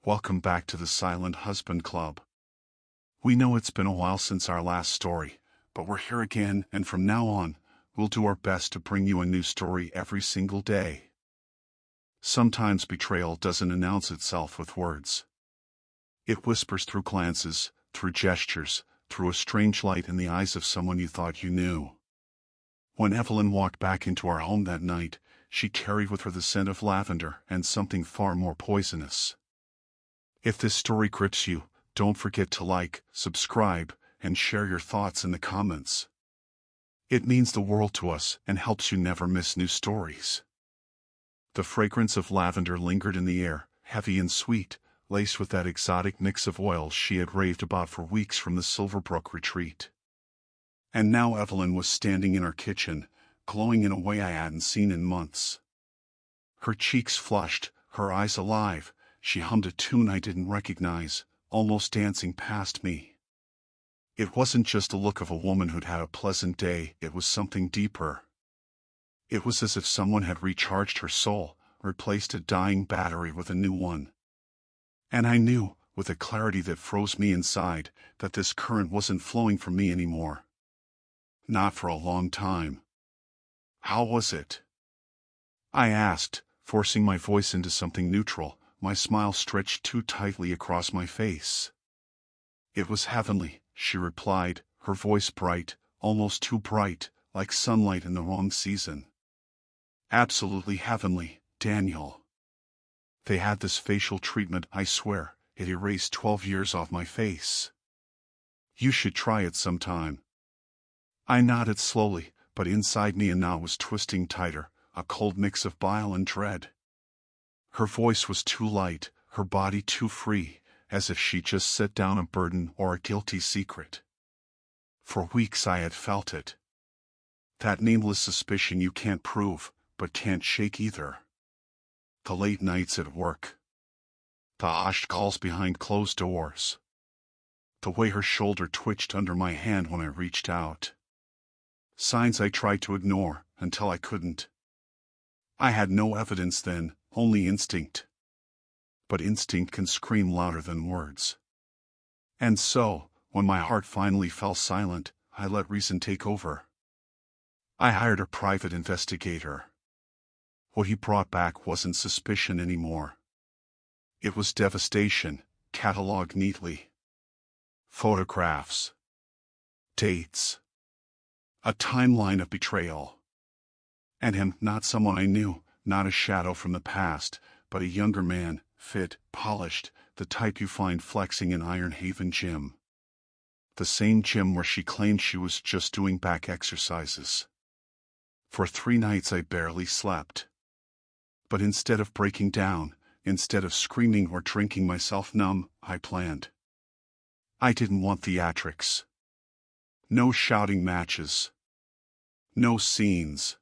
Welcome back to the Silent Husband Club. We know it's been a while since our last story, but we're here again, and from now on, we'll do our best to bring you a new story every single day. Sometimes betrayal doesn't announce itself with words. It whispers through glances, through gestures, through a strange light in the eyes of someone you thought you knew. When Evelyn walked back into our home that night, she carried with her the scent of lavender and something far more poisonous. If this story grips you, don't forget to like, subscribe, and share your thoughts in the comments. It means the world to us and helps you never miss new stories. The fragrance of lavender lingered in the air, heavy and sweet, laced with that exotic mix of oils she had raved about for weeks from the Silverbrook retreat. And now Evelyn was standing in our kitchen, glowing in a way I hadn't seen in months. Her cheeks flushed, her eyes alive. She hummed a tune I didn't recognize, almost dancing past me. It wasn't just the look of a woman who'd had a pleasant day, it was something deeper. It was as if someone had recharged her soul, replaced a dying battery with a new one. And I knew, with a clarity that froze me inside, that this current wasn't flowing for me anymore. Not for a long time. How was it? I asked, forcing my voice into something neutral, my smile stretched too tightly across my face. It was heavenly, she replied, her voice bright, almost too bright, like sunlight in the wrong season. Absolutely heavenly, Daniel. They had this facial treatment, I swear, it erased 12 years off my face. You should try it sometime. I nodded slowly, but inside me a knot was twisting tighter, a cold mix of bile and dread. Her voice was too light, her body too free, as if she just set down a burden or a guilty secret. For weeks I had felt it. That nameless suspicion you can't prove, but can't shake either. The late nights at work. The hushed calls behind closed doors. The way her shoulder twitched under my hand when I reached out. Signs I tried to ignore, until I couldn't. I had no evidence then, only instinct. But instinct can scream louder than words. And so, when my heart finally fell silent, I let reason take over. I hired a private investigator. What he brought back wasn't suspicion anymore. It was devastation, catalogued neatly. Photographs. Dates. A timeline of betrayal. And him, not someone I knew, not a shadow from the past, but a younger man, fit, polished, the type you find flexing in Iron Haven gym. The same gym where she claimed she was just doing back exercises. For 3 nights I barely slept. But instead of breaking down, instead of screaming or drinking myself numb, I planned. I didn't want theatrics. No shouting matches. No scenes.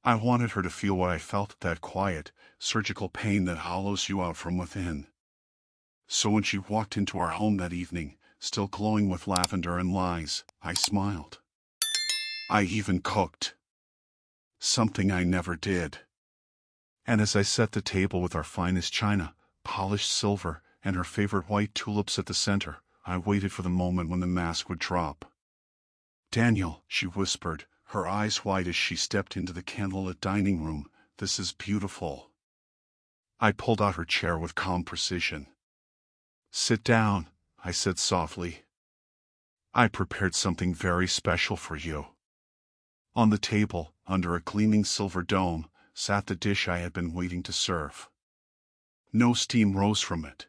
I wanted her to feel what I felt, that quiet, surgical pain that hollows you out from within. So when she walked into our home that evening, still glowing with lavender and lies, I smiled. I even cooked. Something I never did. And as I set the table with our finest china, polished silver, and her favorite white tulips at the center, I waited for the moment when the mask would drop. "Daniel," she whispered, her eyes wide as she stepped into the candlelit dining room, "this is beautiful." I pulled out her chair with calm precision. "Sit down," I said softly. "I prepared something very special for you." On the table, under a gleaming silver dome, sat the dish I had been waiting to serve. No steam rose from it.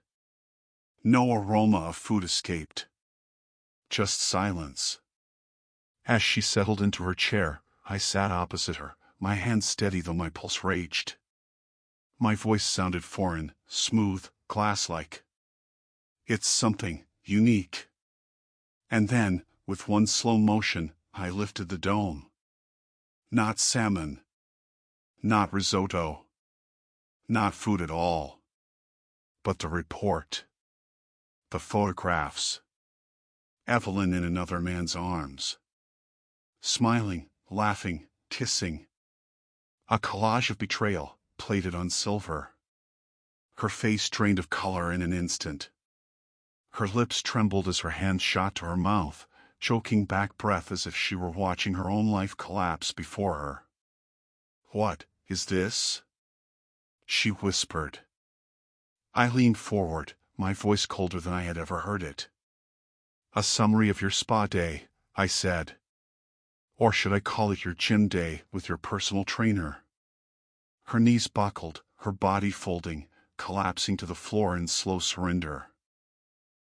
No aroma of food escaped. Just silence. As she settled into her chair, I sat opposite her, my hand steady though my pulse raged. My voice sounded foreign, smooth, glass-like. "It's something unique." And then, with one slow motion, I lifted the dome. Not salmon. Not risotto. Not food at all. But the report. The photographs. Evelyn in another man's arms. Smiling, laughing, kissing. A collage of betrayal, plated on silver. Her face drained of color in an instant. Her lips trembled as her hand shot to her mouth, choking back breath as if she were watching her own life collapse before her. "What is this?" she whispered. I leaned forward, my voice colder than I had ever heard it. "A summary of your spa day," I said. "Or should I call it your gym day with your personal trainer?" Her knees buckled, her body folding, collapsing to the floor in slow surrender.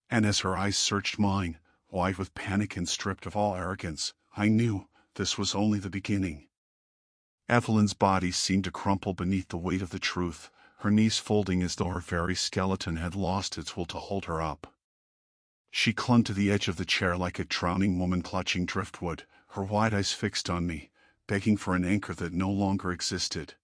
And as her eyes searched mine, wide with panic and stripped of all arrogance, I knew this was only the beginning. Evelyn's body seemed to crumple beneath the weight of the truth, her knees folding as though her very skeleton had lost its will to hold her up. She clung to the edge of the chair like a drowning woman clutching driftwood, her wide eyes fixed on me, begging for an anchor that no longer existed.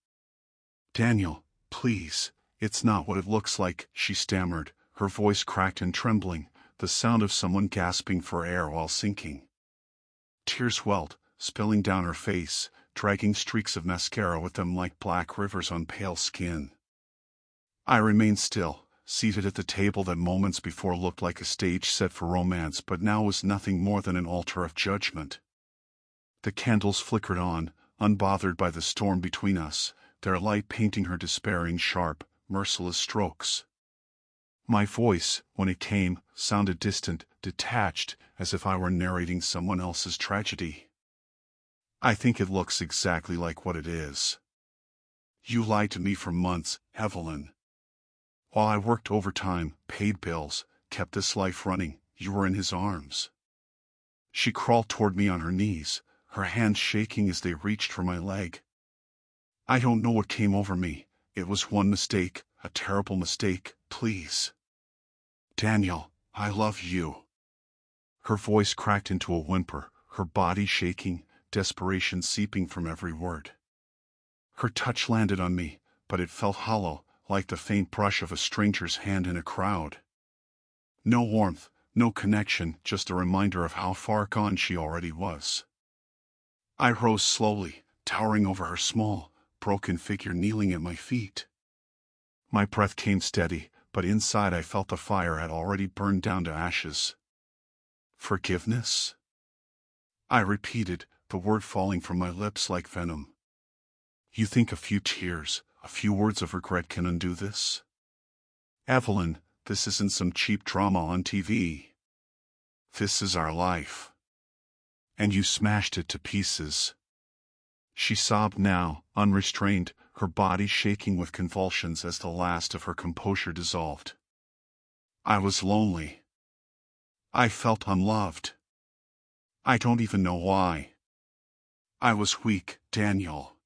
"Daniel, please, it's not what it looks like," she stammered, her voice cracked and trembling, the sound of someone gasping for air while sinking. Tears welled, spilling down her face, dragging streaks of mascara with them like black rivers on pale skin. I remained still, seated at the table that moments before looked like a stage set for romance but now was nothing more than an altar of judgment. The candles flickered on, unbothered by the storm between us, their light painting her despairing sharp, merciless strokes. My voice, when it came, sounded distant, detached, as if I were narrating someone else's tragedy. "I think it looks exactly like what it is. You lied to me for months, Evelyn. While I worked overtime, paid bills, kept this life running, you were in his arms." She crawled toward me on her knees, her hands shaking as they reached for my leg. "I don't know what came over me. It was one mistake, a terrible mistake, please. Daniel, I love you." Her voice cracked into a whimper, her body shaking, desperation seeping from every word. Her touch landed on me, but it felt hollow, like the faint brush of a stranger's hand in a crowd. No warmth, no connection, just a reminder of how far gone she already was. I rose slowly, towering over her small, broken figure kneeling at my feet. My breath came steady, but inside I felt the fire had already burned down to ashes. "Forgiveness?" I repeated, the word falling from my lips like venom. "You think a few tears, a few words of regret can undo this? Evelyn, this isn't some cheap drama on TV. This is our life. And you smashed it to pieces." She sobbed now, unrestrained, her body shaking with convulsions as the last of her composure dissolved. I was lonely. I felt unloved. I don't even know why. I was weak, Daniel.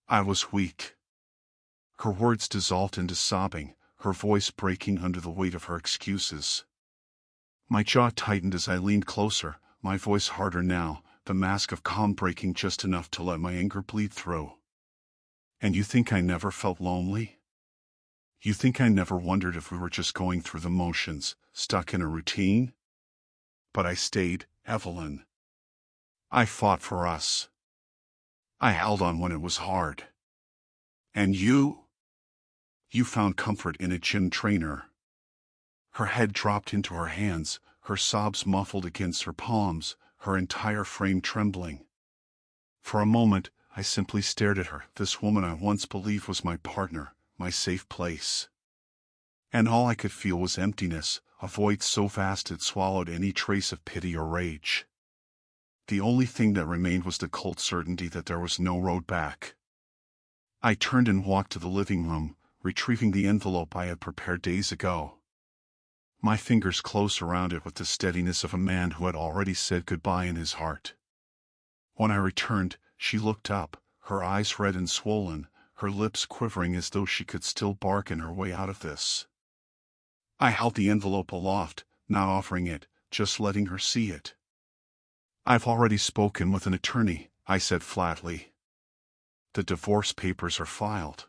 I was weak. Her words dissolved into sobbing, her voice breaking under the weight of her excuses. My jaw tightened as I leaned closer, my voice harder now, the mask of calm breaking just enough to let my anger bleed through. "And you think I never felt lonely? You think I never wondered if we were just going through the motions, stuck in a routine? But I stayed, Evelyn. I fought for us. I held on when it was hard. And you? You found comfort in a gym trainer." Her head dropped into her hands, her sobs muffled against her palms, her entire frame trembling. For a moment, I simply stared at her, this woman I once believed was my partner, my safe place. And all I could feel was emptiness, a void so vast it swallowed any trace of pity or rage. The only thing that remained was the cold certainty that there was no road back. I turned and walked to the living room, retrieving the envelope I had prepared days ago. My fingers closed around it with the steadiness of a man who had already said goodbye in his heart. When I returned, she looked up, her eyes red and swollen, her lips quivering as though she could still bargain her way out of this. I held the envelope aloft, not offering it, just letting her see it. "I've already spoken with an attorney," I said flatly. "The divorce papers are filed.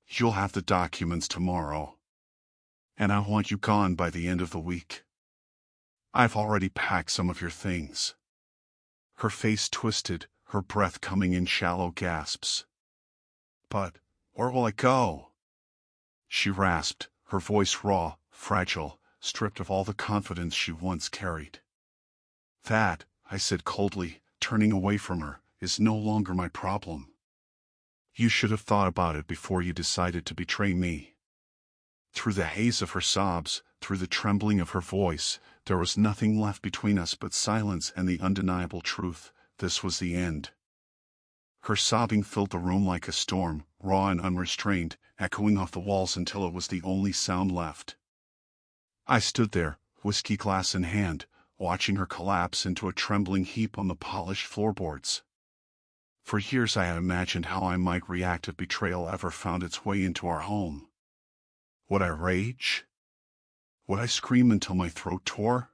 You'll have the documents tomorrow. And I want you gone by the end of the week. I've already packed some of your things." Her face twisted, her breath coming in shallow gasps. "But where will I go?" she rasped, her voice raw, fragile, stripped of all the confidence she once carried. That, I said coldly, turning away from her, is no longer my problem. You should have thought about it before you decided to betray me. Through the haze of her sobs, through the trembling of her voice, there was nothing left between us but silence and the undeniable truth: this was the end. Her sobbing filled the room like a storm, raw and unrestrained, echoing off the walls until it was the only sound left. I stood there, whiskey glass in hand, watching her collapse into a trembling heap on the polished floorboards. For years I had imagined how I might react if betrayal ever found its way into our home. Would I rage? Would I scream until my throat tore?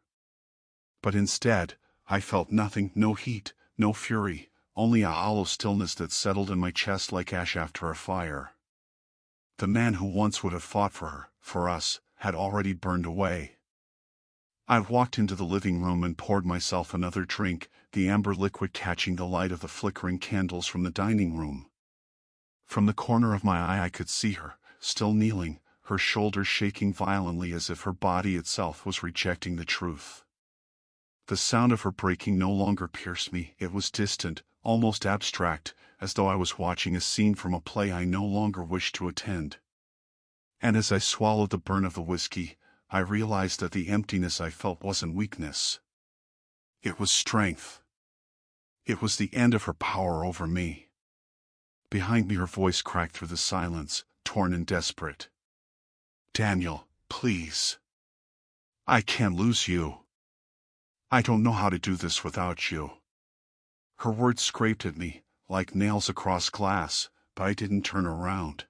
But instead, I felt nothing, no heat, no fury, only a hollow stillness that settled in my chest like ash after a fire. The man who once would have fought for her, for us, had already burned away. I walked into the living room and poured myself another drink, the amber liquid catching the light of the flickering candles from the dining room. From the corner of my eye I could see her, still kneeling, her shoulders shaking violently as if her body itself was rejecting the truth. The sound of her breaking no longer pierced me, it was distant, almost abstract, as though I was watching a scene from a play I no longer wished to attend. And as I swallowed the burn of the whiskey, I realized that the emptiness I felt wasn't weakness. It was strength. It was the end of her power over me. Behind me her voice cracked through the silence, torn and desperate. Daniel, please. I can't lose you. I don't know how to do this without you. Her words scraped at me, like nails across glass, but I didn't turn around.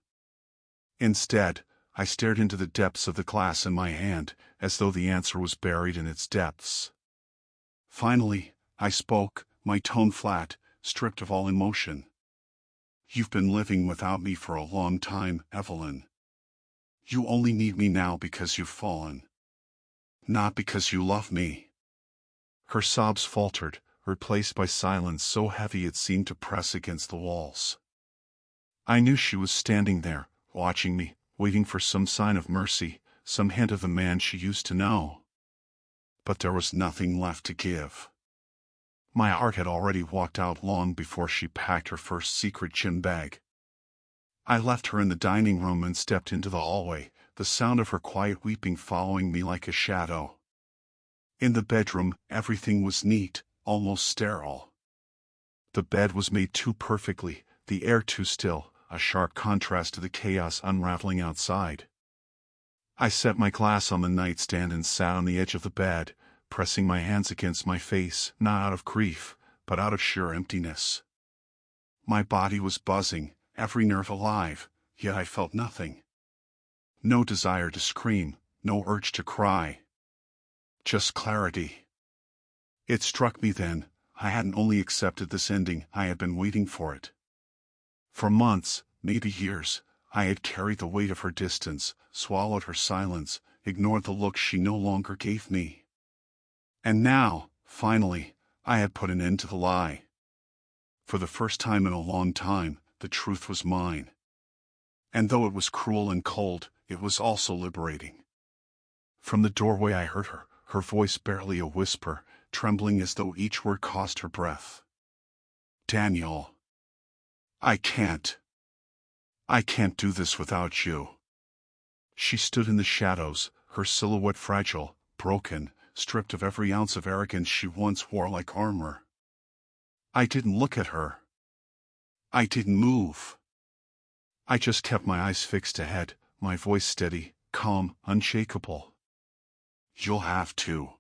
Instead, I stared into the depths of the glass in my hand, as though the answer was buried in its depths. Finally, I spoke, my tone flat, stripped of all emotion. You've been living without me for a long time, Evelyn. You only need me now because you've fallen. Not because you love me. Her sobs faltered, replaced by silence so heavy it seemed to press against the walls. I knew she was standing there, watching me, waiting for some sign of mercy, some hint of the man she used to know. But there was nothing left to give. My heart had already walked out long before she packed her first secret gym bag. I left her in the dining room and stepped into the hallway, the sound of her quiet weeping following me like a shadow. In the bedroom, everything was neat, almost sterile. The bed was made too perfectly, the air too still, a sharp contrast to the chaos unraveling outside. I set my glass on the nightstand and sat on the edge of the bed, pressing my hands against my face, not out of grief, but out of sheer emptiness. My body was buzzing, every nerve alive, yet I felt nothing. No desire to scream, no urge to cry. Just clarity. It struck me then, I hadn't only accepted this ending, I had been waiting for it. For months, maybe years, I had carried the weight of her distance, swallowed her silence, ignored the look she no longer gave me. And now, finally, I had put an end to the lie. For the first time in a long time, the truth was mine. And though it was cruel and cold, it was also liberating. From the doorway I heard her, her voice barely a whisper, trembling as though each word cost her breath. Daniel. I can't do this without you. She stood in the shadows, her silhouette fragile, broken, stripped of every ounce of arrogance she once wore like armor. I didn't look at her. I didn't move. I just kept my eyes fixed ahead, my voice steady, calm, unshakable. You'll have to.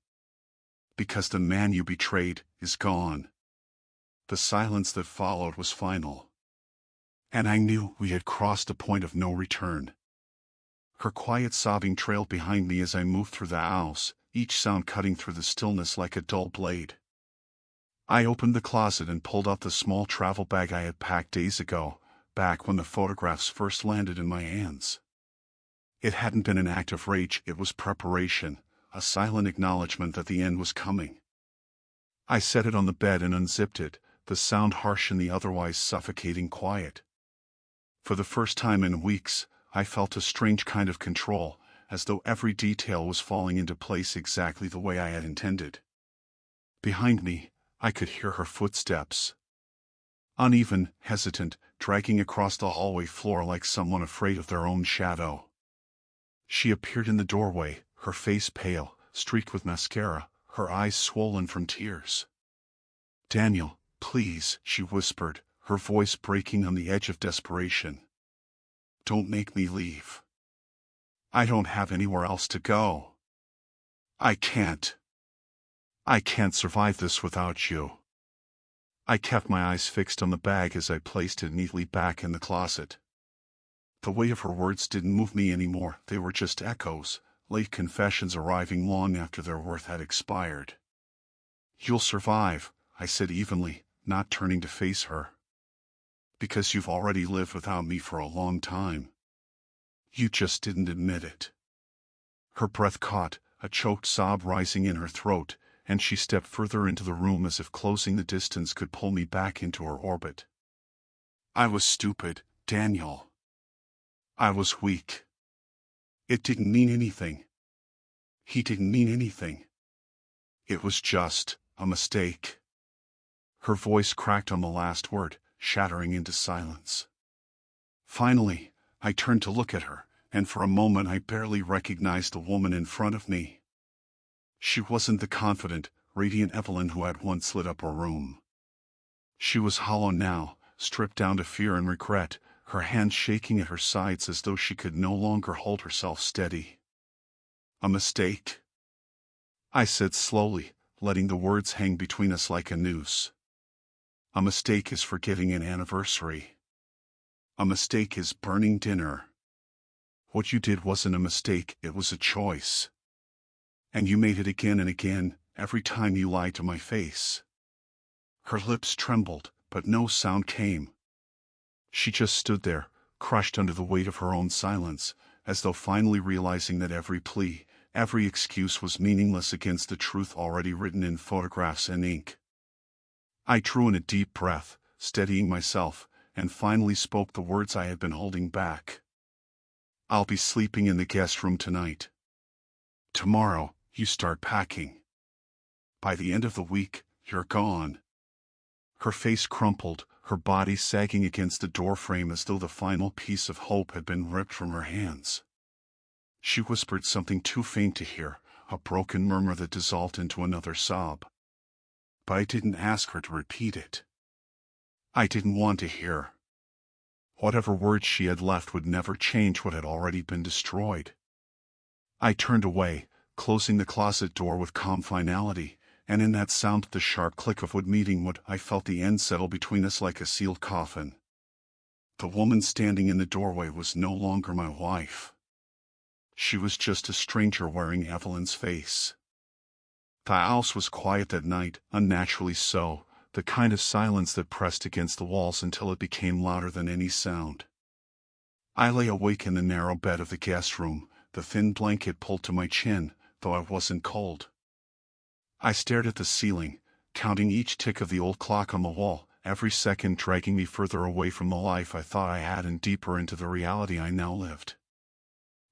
Because the man you betrayed is gone. The silence that followed was final. And I knew we had crossed a point of no return. Her quiet sobbing trailed behind me as I moved through the house, each sound cutting through the stillness like a dull blade. I opened the closet and pulled out the small travel bag I had packed days ago, back when the photographs first landed in my hands. It hadn't been an act of rage, it was preparation, a silent acknowledgement that the end was coming. I set it on the bed and unzipped it, the sound harsh in the otherwise suffocating quiet. For the first time in weeks, I felt a strange kind of control, as though every detail was falling into place exactly the way I had intended. Behind me, I could hear her footsteps. Uneven, hesitant, dragging across the hallway floor like someone afraid of their own shadow. She appeared in the doorway, her face pale, streaked with mascara, her eyes swollen from tears. "Daniel, please," she whispered, her voice breaking on the edge of desperation. "Don't make me leave. I don't have anywhere else to go. I can't. I can't survive this without you." I kept my eyes fixed on the bag as I placed it neatly back in the closet. The weight of her words didn't move me anymore, they were just echoes, late confessions arriving long after their worth had expired. "You'll survive," I said evenly, not turning to face her. "Because you've already lived without me for a long time. You just didn't admit it." Her breath caught, a choked sob rising in her throat, and she stepped further into the room as if closing the distance could pull me back into her orbit. "I was stupid, Daniel. I was weak. It didn't mean anything. He didn't mean anything. It was just a mistake." Her voice cracked on the last word, shattering into silence. Finally, I turned to look at her, and for a moment I barely recognized the woman in front of me. She wasn't the confident, radiant Evelyn who had once lit up her room. She was hollow now, stripped down to fear and regret, her hands shaking at her sides as though she could no longer hold herself steady. "A mistake?" I said slowly, letting the words hang between us like a noose. "A mistake is forgetting an anniversary. A mistake is burning dinner. What you did wasn't a mistake, it was a choice. And you made it again and again, every time you lied to my face." Her lips trembled, but no sound came. She just stood there, crushed under the weight of her own silence, as though finally realizing that every plea, every excuse was meaningless against the truth already written in photographs and ink. I drew in a deep breath, steadying myself, and finally spoke the words I had been holding back. "I'll be sleeping in the guest room tonight. Tomorrow, you start packing. By the end of the week, you're gone." Her face crumpled, her body sagging against the doorframe as though the final piece of hope had been ripped from her hands. She whispered something too faint to hear, a broken murmur that dissolved into another sob. But I didn't ask her to repeat it. I didn't want to hear. Whatever words she had left would never change what had already been destroyed. I turned away, closing the closet door with calm finality, and in that sound the sharp click of wood meeting wood I felt the end settle between us like a sealed coffin. The woman standing in the doorway was no longer my wife. She was just a stranger wearing Evelyn's face. The house was quiet that night, unnaturally so, the kind of silence that pressed against the walls until it became louder than any sound. I lay awake in the narrow bed of the guest room, the thin blanket pulled to my chin, though I wasn't cold. I stared at the ceiling, counting each tick of the old clock on the wall, every second dragging me further away from the life I thought I had and deeper into the reality I now lived.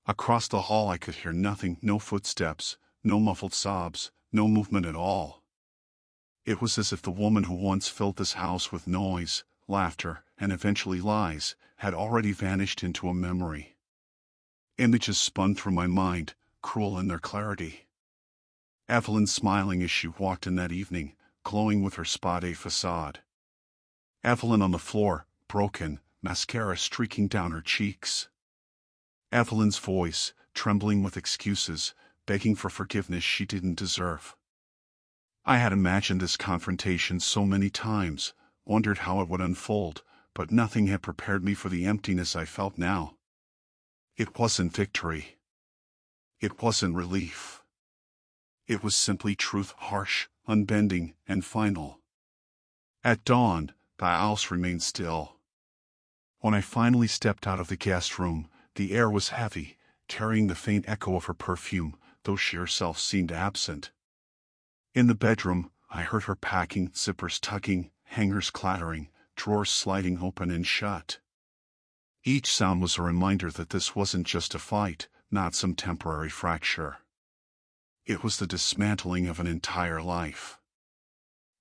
Across the hall I could hear nothing, no footsteps, no muffled sobs, no movement at all. It was as if the woman who once filled this house with noise, laughter, and eventually lies, had already vanished into a memory. Images spun through my mind, cruel in their clarity. Evelyn smiling as she walked in that evening, glowing with her spa day facade. Evelyn on the floor, broken, mascara streaking down her cheeks. Evelyn's voice, trembling with excuses, begging for forgiveness she didn't deserve. I had imagined this confrontation so many times, wondered how it would unfold, but nothing had prepared me for the emptiness I felt now. It wasn't victory. It wasn't relief. It was simply truth, harsh, unbending, and final. At dawn, the house remained still. When I finally stepped out of the guest room, the air was heavy, carrying the faint echo of her perfume, though she herself seemed absent. In the bedroom, I heard her packing, zippers tugging, hangers clattering, drawers sliding open and shut. Each sound was a reminder that this wasn't just a fight, not some temporary fracture. It was the dismantling of an entire life.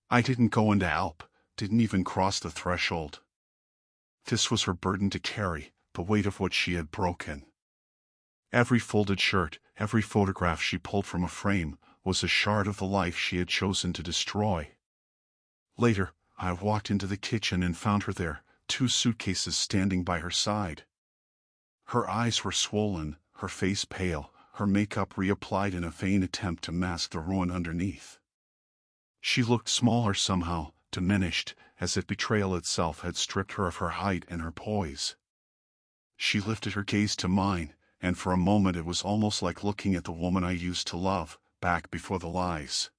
I didn't go into help, didn't even cross the threshold. This was her burden to carry, the weight of what she had broken. Every folded shirt, every photograph she pulled from a frame, was a shard of the life she had chosen to destroy. Later, I walked into the kitchen and found her there, 2 suitcases standing by her side. Her eyes were swollen, her face pale, her makeup reapplied in a vain attempt to mask the ruin underneath. She looked smaller somehow, diminished, as if betrayal itself had stripped her of her height and her poise. She lifted her gaze to mine, and for a moment it was almost like looking at the woman I used to love, back before the lies.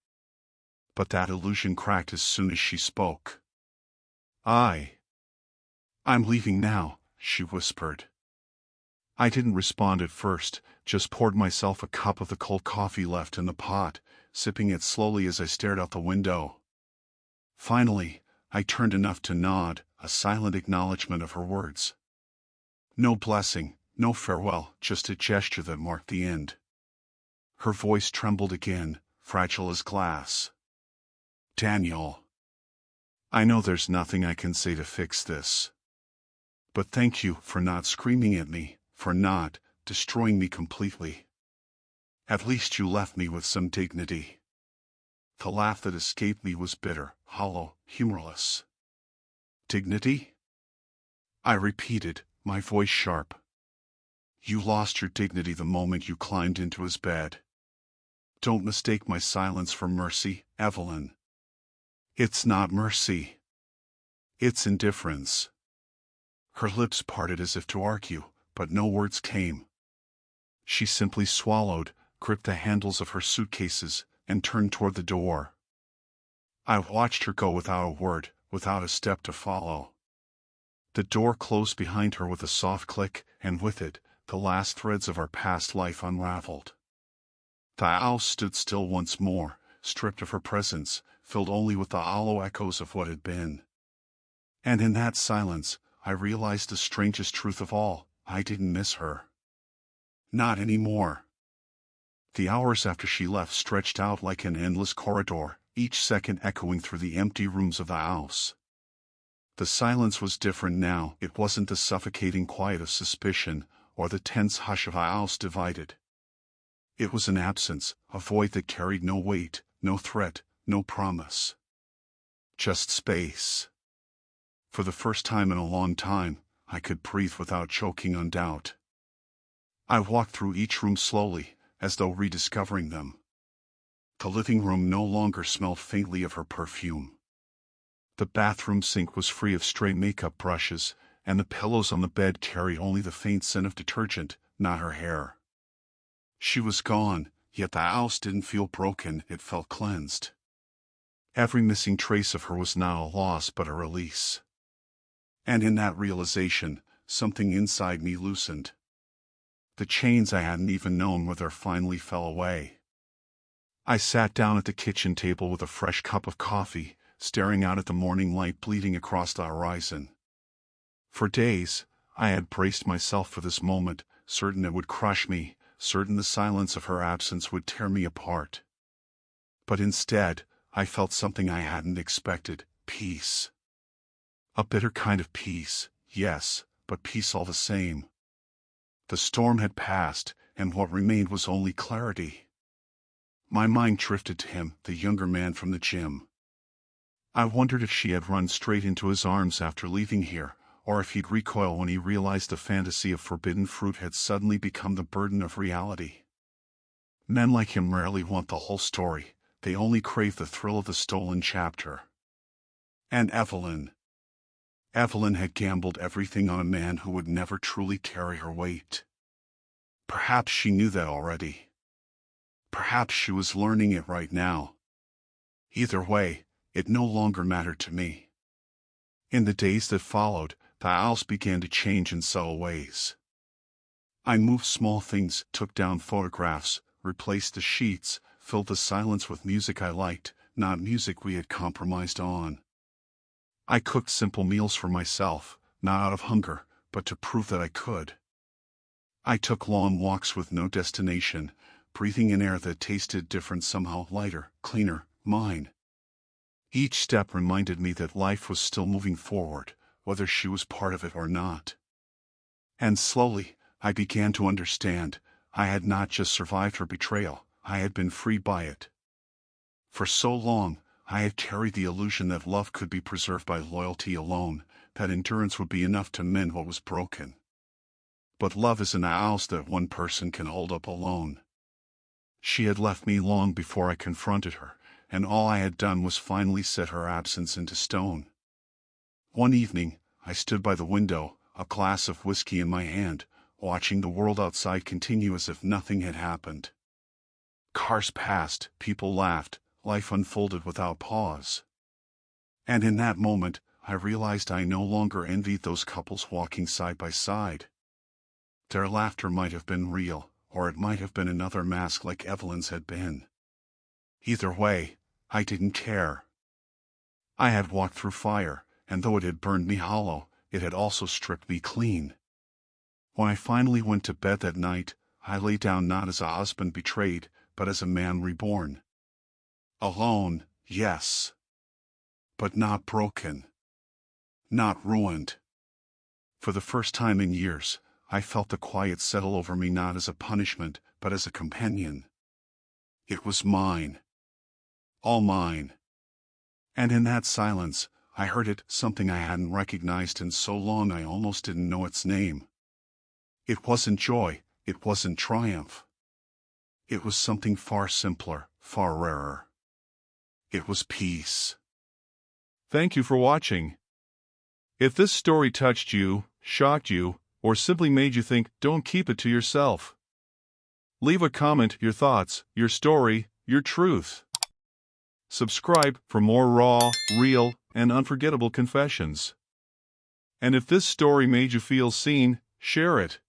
But that illusion cracked as soon as she spoke. I'm leaving now," she whispered. I didn't respond at first, just poured myself a cup of the cold coffee left in the pot, sipping it slowly as I stared out the window. Finally, I turned enough to nod, a silent acknowledgement of her words. No blessing, no farewell, just a gesture that marked the end. Her voice trembled again, fragile as glass. "Daniel, I know there's nothing I can say to fix this. But thank you for not screaming at me, for not destroying me completely. At least you left me with some dignity." The laugh that escaped me was bitter, hollow, humorless. "Dignity?" I repeated, my voice sharp. "You lost your dignity the moment you climbed into his bed. Don't mistake my silence for mercy, Evelyn. It's not mercy. It's indifference." Her lips parted as if to argue, but no words came. She simply swallowed, gripped the handles of her suitcases, and turned toward the door. I watched her go without a word, without a step to follow. The door closed behind her with a soft click, and with it, the last threads of our past life unraveled. The house stood still once more, stripped of her presence, filled only with the hollow echoes of what had been. And in that silence, I realized the strangest truth of all: I didn't miss her. Not anymore. The hours after she left stretched out like an endless corridor, each second echoing through the empty rooms of the house. The silence was different now. It wasn't the suffocating quiet of suspicion, or the tense hush of a house divided. It was an absence, a void that carried no weight, no threat, no promise. Just space. For the first time in a long time, I could breathe without choking on doubt. I walked through each room slowly, as though rediscovering them. The living room no longer smelled faintly of her perfume. The bathroom sink was free of stray makeup brushes, and the pillows on the bed carried only the faint scent of detergent, not her hair. She was gone, yet the house didn't feel broken, it felt cleansed. Every missing trace of her was not a loss but a release. And in that realization, something inside me loosened. The chains I hadn't even known were there finally fell away. I sat down at the kitchen table with a fresh cup of coffee, staring out at the morning light bleeding across the horizon. For days, I had braced myself for this moment, certain it would crush me, certain the silence of her absence would tear me apart. But instead, I felt something I hadn't expected: peace. A bitter kind of peace, yes, but peace all the same. The storm had passed, and what remained was only clarity. My mind drifted to him, the younger man from the gym. I wondered if she had run straight into his arms after leaving here, or if he'd recoil when he realized the fantasy of forbidden fruit had suddenly become the burden of reality. Men like him rarely want the whole story, they only crave the thrill of the stolen chapter. And Evelyn had gambled everything on a man who would never truly carry her weight. Perhaps she knew that already. Perhaps she was learning it right now. Either way, it no longer mattered to me. In the days that followed, the house began to change in subtle ways. I moved small things, took down photographs, replaced the sheets, filled the silence with music I liked, not music we had compromised on. I cooked simple meals for myself, not out of hunger, but to prove that I could. I took long walks with no destination, breathing in air that tasted different, somehow lighter, cleaner, mine. Each step reminded me that life was still moving forward, whether she was part of it or not. And slowly, I began to understand. I had not just survived her betrayal, I had been freed by it. For so long, I had carried the illusion that love could be preserved by loyalty alone, that endurance would be enough to mend what was broken. But love isn't a house that one person can hold up alone. She had left me long before I confronted her, and all I had done was finally set her absence into stone. One evening, I stood by the window, a glass of whiskey in my hand, watching the world outside continue as if nothing had happened. Cars passed, people laughed, life unfolded without pause. And in that moment, I realized I no longer envied those couples walking side by side. Their laughter might have been real, or it might have been another mask like Evelyn's had been. Either way, I didn't care. I had walked through fire, and though it had burned me hollow, it had also stripped me clean. When I finally went to bed that night, I lay down not as a husband betrayed, but as a man reborn. Alone, yes. But not broken. Not ruined. For the first time in years, I felt the quiet settle over me, not as a punishment, but as a companion. It was mine. All mine. And in that silence, I heard it, something I hadn't recognized in so long I almost didn't know its name. It wasn't joy, it wasn't triumph. It was something far simpler, far rarer. It was peace. Thank you for watching. If this story touched you, shocked you, or simply made you think, don't keep it to yourself. Leave a comment, your thoughts, your story, your truth. Subscribe for more raw, real, and unforgettable confessions. And if this story made you feel seen, share it.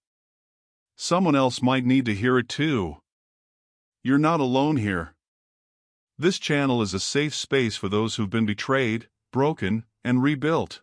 Someone else might need to hear it too. You're not alone here. This channel is a safe space for those who've been betrayed, broken, and rebuilt.